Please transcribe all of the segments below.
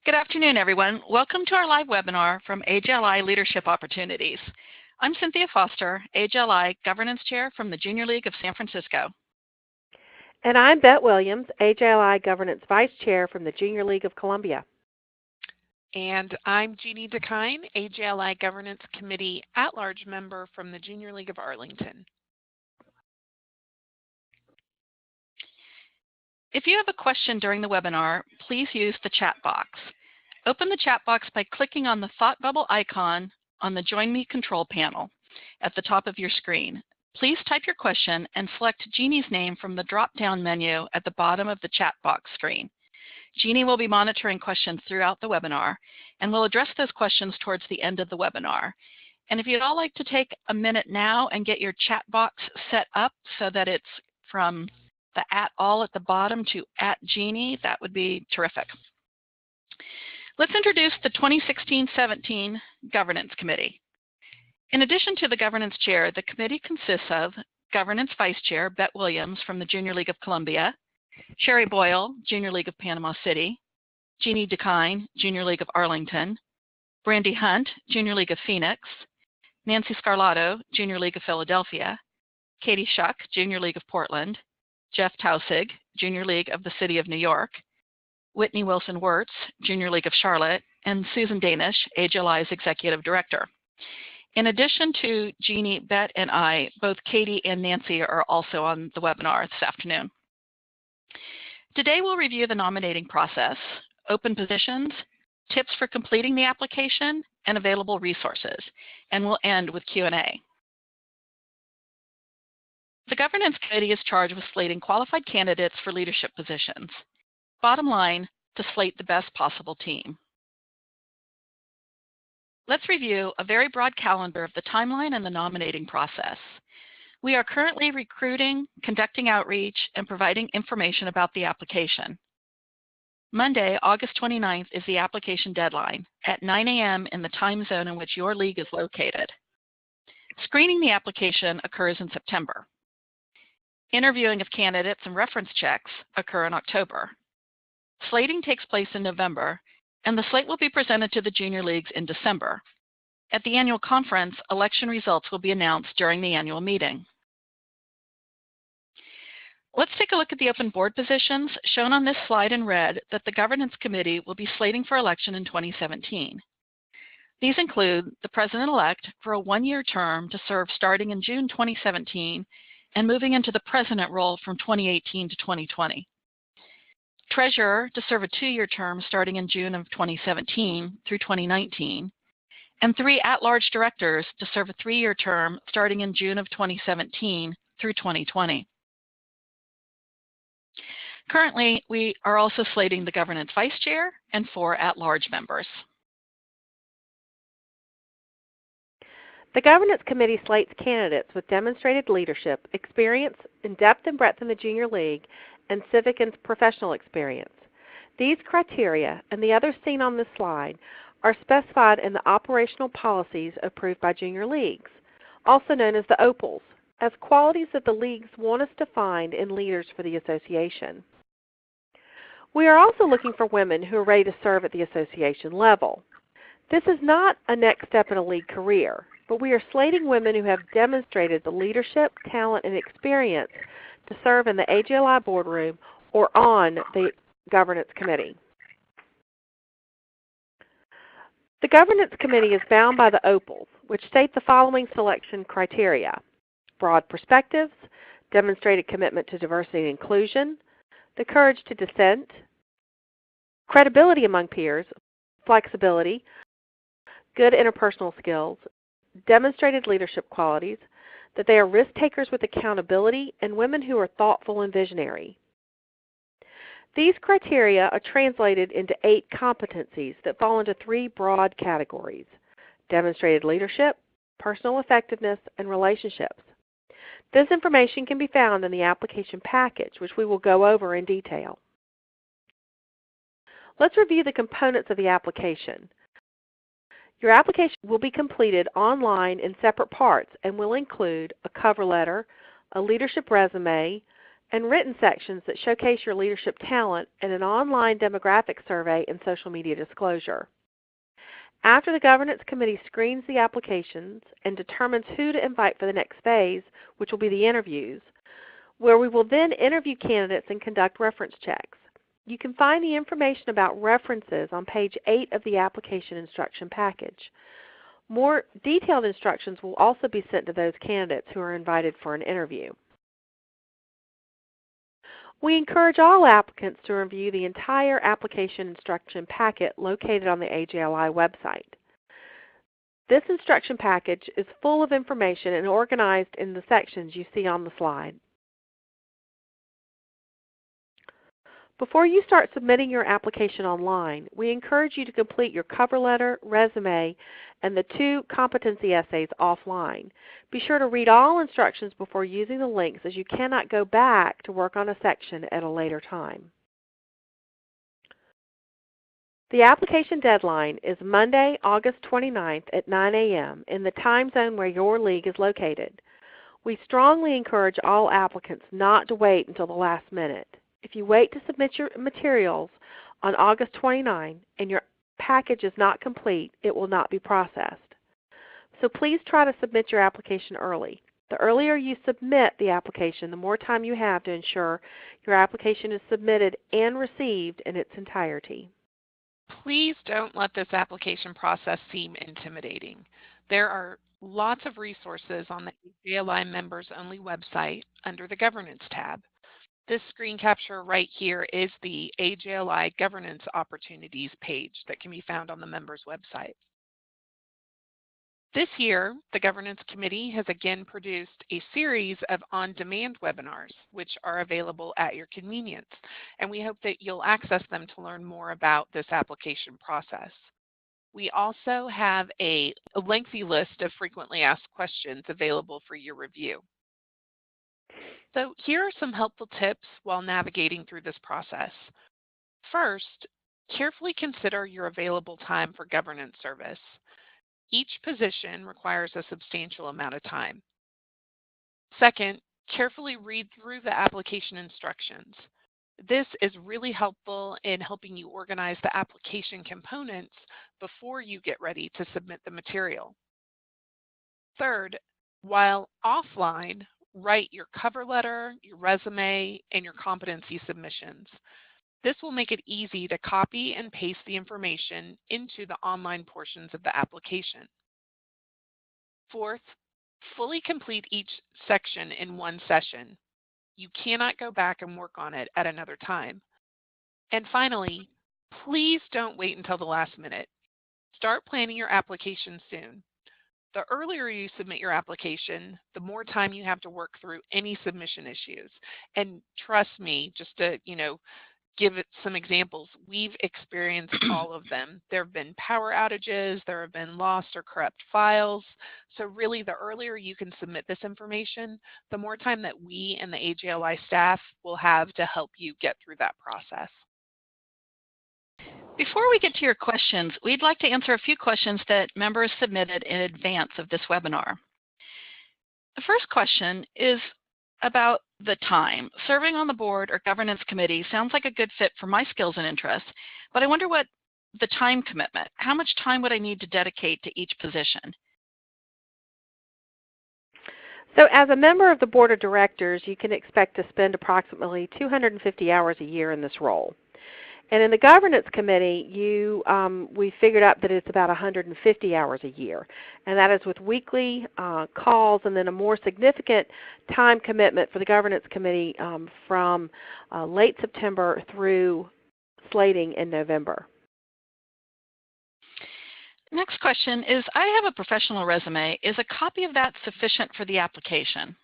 Good afternoon, everyone. Welcome to our live webinar from AJLI Leadership Opportunities. I'm Cynthia Foster, AJLI Governance Chair from the Junior League of San Francisco. And I'm Bette Williams, AJLI Governance Vice Chair from the Junior League of Columbia. And I'm Jeannie DeKine, AJLI Governance Committee at-large member from the Junior League of Arlington. If you have a question during the webinar, please use the chat box. Open the chat box by clicking on the thought bubble icon on the Join Me control panel at the top of your screen. Please type your question and select Jeannie's name from the drop-down menu at the bottom of the chat box screen. Jeannie will be monitoring questions throughout the webinar and will address those questions towards the end of the webinar. And if you'd all like to take a minute now and get your chat box set up so that it's from the @all at the bottom to @Jeannie, that would be terrific. Let's introduce the 2016-17 Governance Committee. In addition to the Governance Chair, the committee consists of Governance Vice Chair Bette Williams from the Junior League of Columbia, Sherry Boyle, Junior League of Panama City, Jeannie DeKine, Junior League of Arlington, Brandy Hunt, Junior League of Phoenix, Nancy Scarlato, Junior League of Philadelphia, Katie Shuck, Junior League of Portland, Jeff Tausig, Junior League of the City of New York, Whitney Wilson-Wirtz, Junior League of Charlotte, and Susan Danish, AJLI's Executive Director. In addition to Jeannie, Bette, and I, both Katie and Nancy are also on the webinar this afternoon. Today we'll review the nominating process, open positions, tips for completing the application, and available resources, and we'll end with Q&A. The Governance Committee is charged with slating qualified candidates for leadership positions. Bottom line, to slate the best possible team. Let's review a very broad calendar of the timeline and the nominating process. We are currently recruiting, conducting outreach, and providing information about the application. Monday, August 29th is the application deadline at 9 a.m. in the time zone in which your league is located. Screening the application occurs in September. Interviewing of candidates and reference checks occur in October. Slating takes place in November, and the slate will be presented to the junior leagues in December. At the annual conference, election results will be announced during the annual meeting. Let's take a look at the open board positions shown on this slide in red that the Governance Committee will be slating for election in 2017. These include the President-elect for a one-year term to serve starting in June 2017 and moving into the President role from 2018 to 2020. Treasurer to serve a two-year term starting in June of 2017 through 2019, and 3 at-large directors to serve a three-year term starting in June of 2017 through 2020. Currently, we are also slating the Governance Vice Chair and 4 at-large members. The Governance Committee slates candidates with demonstrated leadership, experience in depth and breadth in the Junior League, and civic and professional experience. These criteria and the others seen on this slide are specified in the operational policies approved by Junior Leagues, also known as the OPALs, as qualities that the leagues want us to find in leaders for the association. We are also looking for women who are ready to serve at the association level. This is not a next step in a league career, but we are slating women who have demonstrated the leadership, talent, and experience to serve in the AJLI boardroom or on the Governance Committee. The Governance Committee is bound by the OPALs, which state the following selection criteria: broad perspectives, demonstrated commitment to diversity and inclusion, the courage to dissent, credibility among peers, flexibility, good interpersonal skills, demonstrated leadership qualities, that they are risk takers with accountability, and women who are thoughtful and visionary. These criteria are translated into 8 competencies that fall into 3 broad categories: demonstrated leadership, personal effectiveness, and relationships. This information can be found in the application package, which we will go over in detail. Let's review the components of the application. Your application will be completed online in separate parts and will include a cover letter, a leadership resume, and written sections that showcase your leadership talent, and an online demographic survey and social media disclosure. After the Governance Committee screens the applications and determines who to invite for the next phase, which will be the interviews, where we will then interview candidates and conduct reference checks. You can find the information about references on page 8 of the application instruction package. More detailed instructions will also be sent to those candidates who are invited for an interview. We encourage all applicants to review the entire application instruction packet located on the AJLI website. This instruction package is full of information and organized in the sections you see on the slide. Before you start submitting your application online, we encourage you to complete your cover letter, resume, and the 2 competency essays offline. Be sure to read all instructions before using the links, as you cannot go back to work on a section at a later time. The application deadline is Monday, August 29th at 9 a.m. in the time zone where your league is located. We strongly encourage all applicants not to wait until the last minute. If you wait to submit your materials on August 29 and your package is not complete, it will not be processed. So please try to submit your application early. The earlier you submit the application, the more time you have to ensure your application is submitted and received in its entirety. Please don't let this application process seem intimidating. There are lots of resources on the AJLI Members Only website under the Governance tab. This screen capture right here is the AJLI Governance Opportunities page that can be found on the members' website. This year, the Governance Committee has again produced a series of on-demand webinars, which are available at your convenience, and we hope that you'll access them to learn more about this application process. We also have a lengthy list of frequently asked questions available for your review. So here are some helpful tips while navigating through this process. First, carefully consider your available time for governance service. Each position requires a substantial amount of time. Second, carefully read through the application instructions. This is really helpful in helping you organize the application components before you get ready to submit the material. Third, while offline, write your cover letter, your resume, and your competency submissions. This will make it easy to copy and paste the information into the online portions of the application. Fourth, fully complete each section in one session. You cannot go back and work on it at another time. And finally, please don't wait until the last minute. Start planning your application soon. The earlier you submit your application, the more time you have to work through any submission issues. And trust me, just to, give it some examples, we've experienced all of them. There have been power outages, there have been lost or corrupt files. So really, the earlier you can submit this information, the more time that we and the AJLI staff will have to help you get through that process. Before we get to your questions, we'd like to answer a few questions that members submitted in advance of this webinar. The first question is about the time. Serving on the board or governance committee sounds like a good fit for my skills and interests, but I wonder what the time commitment, how much time would I need to dedicate to each position? So as a member of the board of directors, you can expect to spend approximately 250 hours a year in this role. And in the Governance Committee, we figured out that it's about 150 hours a year. And that is with weekly calls and then a more significant time commitment for the Governance Committee from late September through slating in November. Next question is, I have a professional resume. Is a copy of that sufficient for the application?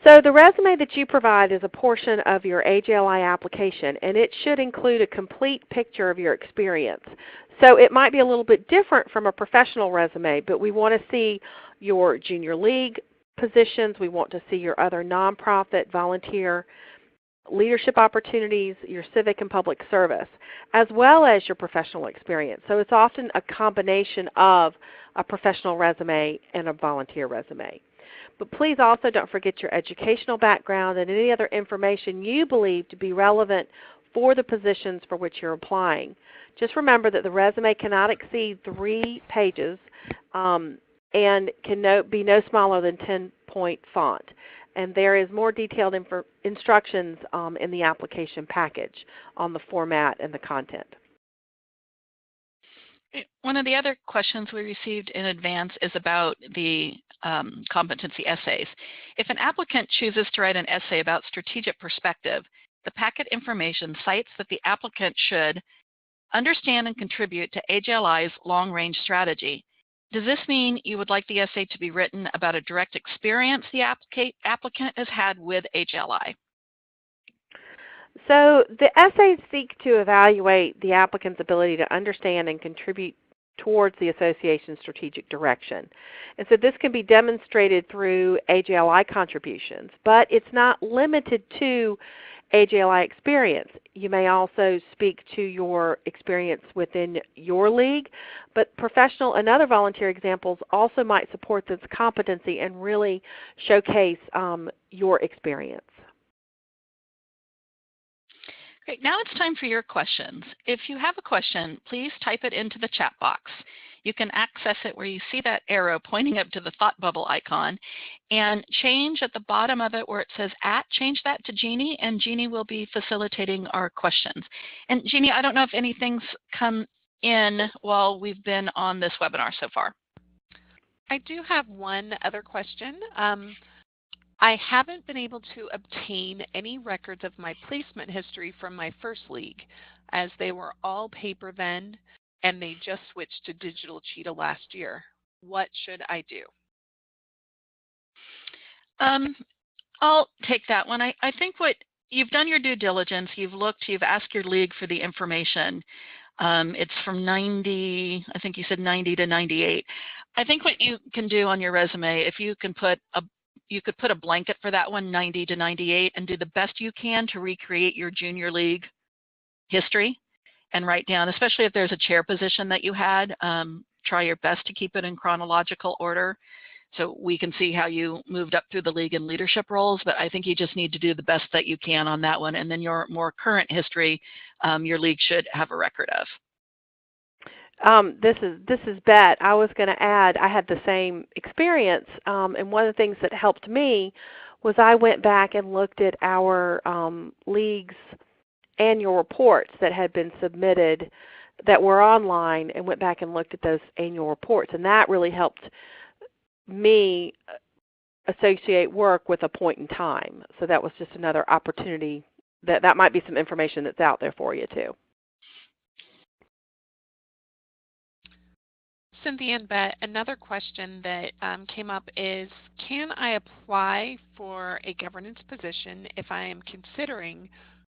So the resume that you provide is a portion of your AJLI application, and it should include a complete picture of your experience. So it might be a little bit different from a professional resume, but we want to see your junior league positions. We want to see your other nonprofit, volunteer, leadership opportunities, your civic and public service, as well as your professional experience. So it's often a combination of a professional resume and a volunteer resume. But please also don't forget your educational background and any other information you believe to be relevant for the positions for which you're applying. Just remember that the resume cannot exceed 3 pages and can be no smaller than 10-point font. And there is more detailed instructions in the application package on the format and the content. One of the other questions we received in advance is about the competency essays. If an applicant chooses to write an essay about strategic perspective, the packet information cites that the applicant should understand and contribute to AJLI's long-range strategy. Does this mean you would like the essay to be written about a direct experience the applicant has had with AJLI? So the essays seek to evaluate the applicant's ability to understand and contribute towards the association's strategic direction. And so this can be demonstrated through AJLI contributions, but it's not limited to AJLI experience. You may also speak to your experience within your league, but professional and other volunteer examples also might support this competency and really showcase your experience. Great. Now it's time for your questions. If you have a question, please type it into the chat box. You can access it where you see that arrow pointing up to the thought bubble icon, and change at the bottom of it where it says @ change that to Jeannie, and Jeannie will be facilitating our questions. And Jeannie, I don't know if anything's come in while we've been on this webinar so far. I do have one other question. I haven't been able to obtain any records of my placement history from my first league, as they were all paper then, and they just switched to digital Cheetah last year. What should I do? I'll take that one. I think what you've done your due diligence, you've looked, you've asked your league for the information. It's from 90, I think you said 90 to 98. I think what you can do on your resume, if you can put you could put a blanket for that one, 90 to 98, and do the best you can to recreate your junior league history and write down, especially if there's a chair position that you had, try your best to keep it in chronological order so we can see how you moved up through the league in leadership roles, but I think you just need to do the best that you can on that one, and then your more current history, your league should have a record of. This is Bet. I was going to add, I had the same experience, and one of the things that helped me was I went back and looked at our league's annual reports that had been submitted that were online, and went back and looked at those annual reports, and that really helped me associate work with a point in time. So that was just another opportunity. That might be some information that's out there for you too. Cynthia and Bet, another question that came up is, can I apply for a governance position if I am considering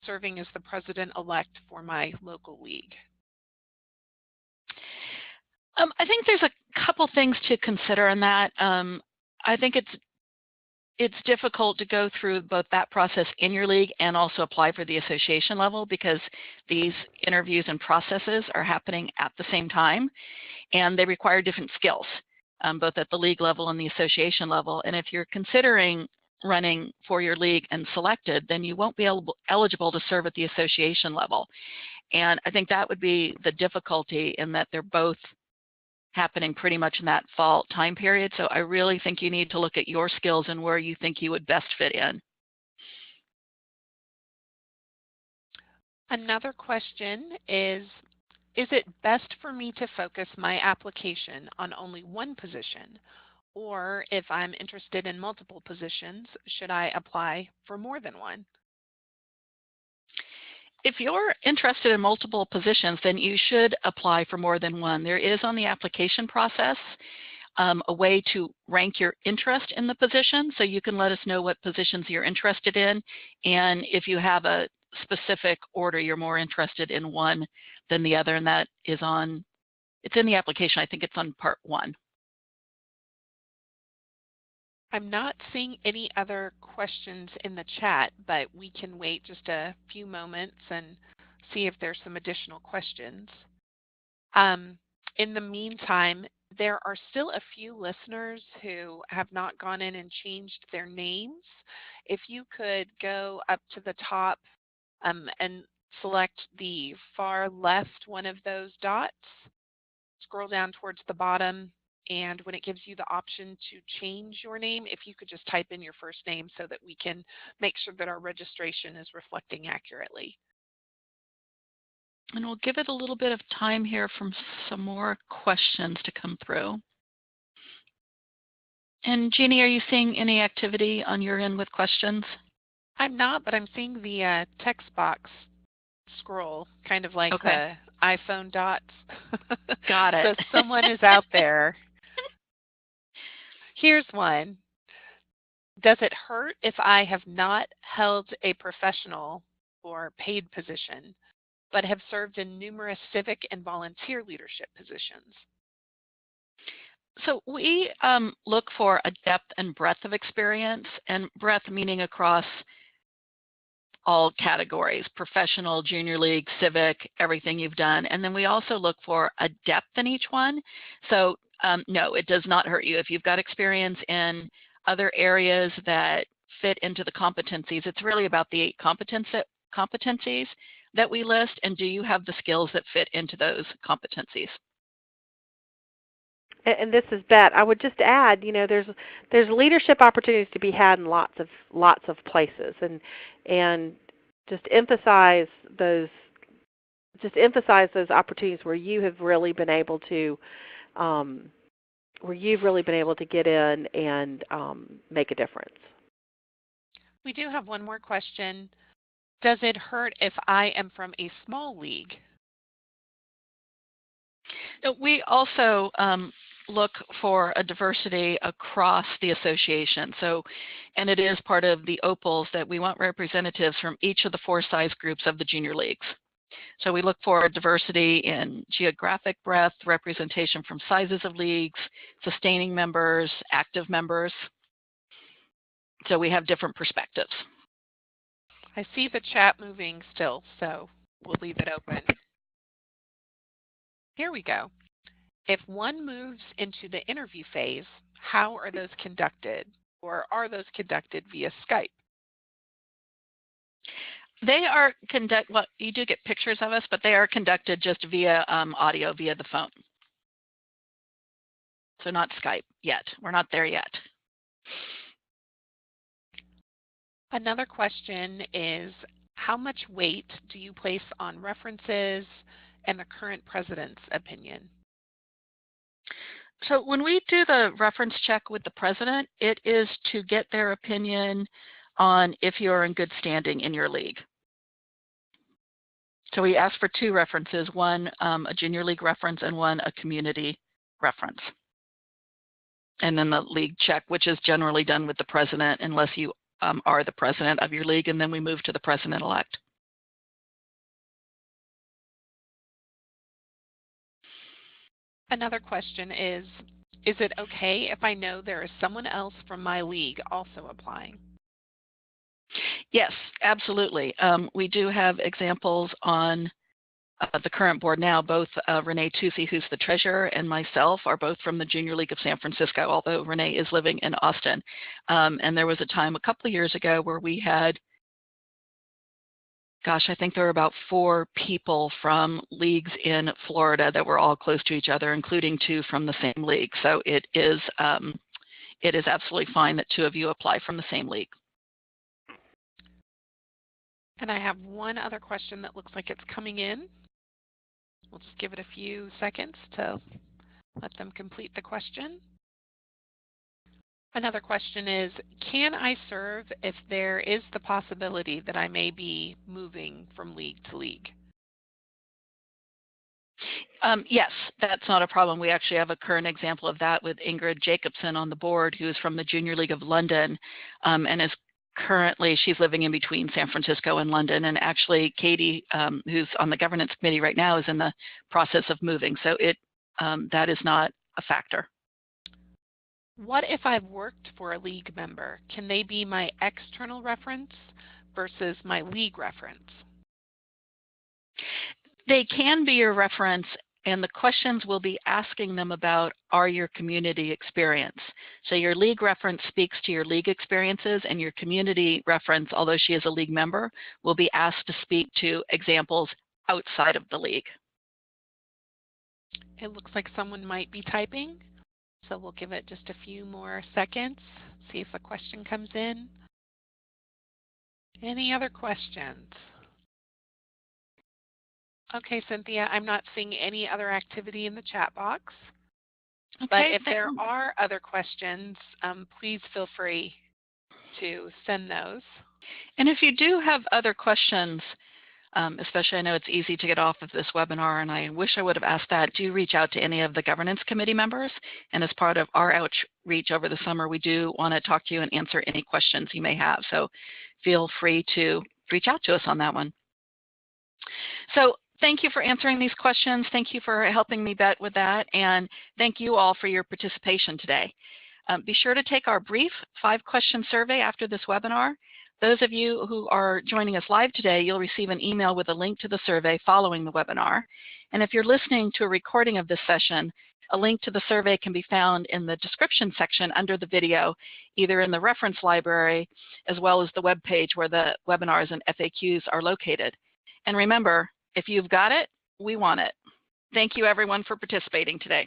serving as the president-elect for my local league? I think there's a couple things to consider in that. I think it's difficult to go through both that process in your league and also apply for the association level, because these interviews and processes are happening at the same time, and they require different skills, both at the league level and the association level. And if you're considering running for your league and selected, then you won't be eligible to serve at the association level. And I think that would be the difficulty, in that they're both happening pretty much in that fall time period. So I really think you need to look at your skills and where you think you would best fit in. Another question is it best for me to focus my application on only one position? Or if I'm interested in multiple positions, should I apply for more than one? If you're interested in multiple positions, then you should apply for more than one. There is on the application process a way to rank your interest in the position, so you can let us know what positions you're interested in, and if you have a specific order you're more interested in one than the other, and that is it's in the application. I think it's on part 1. I'm not seeing any other questions in the chat, but we can wait just a few moments and see if there's some additional questions. In the meantime, There are still a few listeners who have not gone in and changed their names. If you could go up to the top and select the far left one of those dots, scroll down towards the bottom, and when it gives you the option to change your name, if you could just type in your first name so that we can make sure that our registration is reflecting accurately. And we'll give it a little bit of time here for some more questions to come through. And Jeannie, are you seeing any activity on your end with questions? I'm not, but I'm seeing the text box scroll, kind of like Okay. the iPhone dots. Got it. So someone is out there. Here's one. Does it hurt if I have not held a professional or paid position, but have served in numerous civic and volunteer leadership positions? So we look for a depth and breadth of experience, and breadth meaning across all categories, professional, junior league, civic, everything you've done. And then we also look for a depth in each one. So no, it does not hurt you. If you've got experience in other areas that fit into the competencies, it's really about the 8 competencies that we list, and do you have the skills that fit into those competencies? And this is Beth. I would just add, there's leadership opportunities to be had in lots of places, and just emphasize those opportunities where you have really been able to get in and make a difference. We do have one more question. Does it hurt if I am from a small league? We also look for a diversity across the association. So, and it is part of the OPALs that we want representatives from each of the 4 size groups of the junior leagues. So we look for diversity in geographic breadth, representation from sizes of leagues, sustaining members, active members. So we have different perspectives. I see the chat moving still, so we'll leave it open. Here we go. If one moves into the interview phase, how are those conducted? Or are those conducted via Skype? They are well, you do get pictures of us, but they are conducted just via audio, via the phone. So not Skype yet. We're not there yet. Another question is, how much weight do you place on references and the current president's opinion? So when we do the reference check with the president, it is to get their opinion on if you're in good standing in your league. So we ask for 2 references, one a junior league reference and one a community reference. And then the league check, which is generally done with the president unless you are the president of your league, and then we move to the president-elect. Another question is it okay if I know there is someone else from my league also applying? Yes, absolutely. We do have examples on the current board now. Both Renee Tusi, who's the treasurer, and myself are both from the Junior League of San Francisco, although Renee is living in Austin. And there was a time a couple of years ago where we had, gosh, I think there were about 4 people from leagues in Florida that were all close to each other, including 2 from the same league. So it is absolutely fine that 2 of you apply from the same league. And I have one other question that looks like it's coming in. We'll just give it a few seconds to let them complete the question. Another question is, can I serve if there is the possibility that I may be moving from league to league? Yes, that's not a problem. We actually have a current example of that with Ingrid Jacobson on the board, who is from the Junior League of London, and is currently, she's living in between San Francisco and London. And actually, Katie, who's on the governance committee right now, is in the process of moving. So that is not a factor. What if I've worked for a league member? Can they be my external reference versus my league reference? They can be your reference And the questions we'll be asking them about are your community experience. So your league reference speaks to your league experiences, and your community reference, although she is a league member, will be asked to speak to examples outside of the league. It looks like someone might be typing, so we'll give it just a few more seconds, see if a question comes in. Any other questions? Okay, Cynthia, I'm not seeing any other activity in the chat box. Okay, but if there are other questions, please feel free to send those. And if you do have other questions, especially I know it's easy to get off of this webinar, and I wish I would have asked that, do reach out to any of the governance committee members. And as part of our outreach over the summer, we do want to talk to you and answer any questions you may have. So feel free to reach out to us on that one. So thank you for answering these questions. Thank you for helping me vet with that. And thank you all for your participation today. Be sure to take our brief 5-question survey after this webinar. Those of you who are joining us live today, you'll receive an email with a link to the survey following the webinar. And if you're listening to a recording of this session, a link to the survey can be found in the description section under the video, either in the reference library as well as the web page where the webinars and FAQs are located. And remember, if you've got it, we want it. Thank you everyone for participating today.